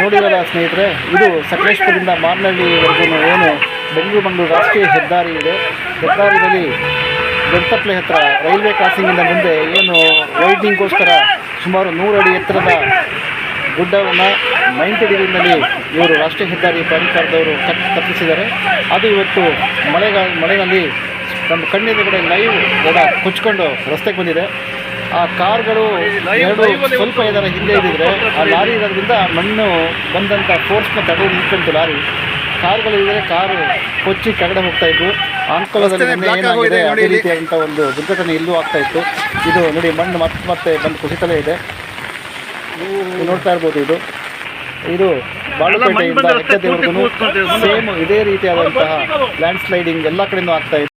ನೋಡಿರಲ್ಲ ಸ್ನೇಹಿತರೆ, ಇದು ಸಕಲೇಶ್ಪುರದಿಂದ ಮಾರ್ನಹಳ್ಳಿವರೆಗೂ ಏನು ಬೆಂಗಳೂರು-ಮಂಗಳೂರು ರಾಷ್ಟ್ರೀಯ ಹೆದ್ದಾರಿ ಇದೆ. ಹೆದ್ದಾರಿಯಲ್ಲಿ ದೊಡ್ಡತಪ್ಲೆ ಹತ್ರ ರೈಲ್ವೆ ಕ್ರಾಸಿಂಗಿಂದ ಮುಂದೆ ಏನು ವೈಡ್ನಿಂಗ್ಗೋಸ್ಕರ ಸುಮಾರು 100 ಅಡಿ ಎತ್ತರದ ಗುಡ್ಡವನ್ನು 90 ಡಿಗ್ರಿನಲ್ಲಿ ಇವರು ರಾಷ್ಟ್ರೀಯ ಹೆದ್ದಾರಿ ಪ್ರಾಧಿಕಾರದವರು ಕಟ್ಟಿಸಿದ್ದಾರೆ. ಅದು ಇವತ್ತು ಮಳೆಯಲ್ಲಿ ನಮ್ಮ ಕಣ್ಣೆದುರುಗಡೆ ಲೈವ್ ಕೊಚ್ಕೊಂಡು ರಸ್ತೆಗೆ ಬಂದಿದೆ. ಆ ಕಾರ್ಗಳು ಎರಡು ಸ್ವಲ್ಪ ಏನಾರ ಹಿಂದೆ ಇದ್ದಿದ್ರೆ ಆ ಲಾರಿ ಇರೋದ್ರಿಂದ ಮಣ್ಣು ಬಂದಂಥ ಫೋರ್ಸ್ನ ತಡೆದು ನಿಂತ್ಕೊಂತು ಲಾರಿ. ಕಾರ್ಗಳು ಇದ್ದರೆ ಕಾರು ಕೊಚ್ಚಿ ಕೆಳಗಡೆ ಹೋಗ್ತಾ ಇದ್ವು. ಆಂಕೋಲದಲ್ಲಿ ಏನಾಗಿದೆ ಅದೇ ರೀತಿಯಾದಂಥ ಒಂದು ದುರ್ಘಟನೆ ಇಲ್ಲೂ ಆಗ್ತಾಯಿತ್ತು. ಇದು ನೋಡಿ, ಮಣ್ಣು ಮತ್ತೆ ಬಂದು ಕುಸಿತಲೇ ಇದೆ. ನೀವು ನೋಡ್ತಾ ಇರ್ಬೋದು. ಇದು ಬಾಳುಪೇಟೆಯಿಂದ ಹೆಗ್ಗದ್ದೆವರೆಗೂ ಸೇಮ್ ಇದೇ ರೀತಿಯಾದಂತಹ ಲ್ಯಾಂಡ್ ಸ್ಲೈಡಿಂಗ್ ಎಲ್ಲ ಕಡೆಯೂ ಆಗ್ತಾ ಇದೆ.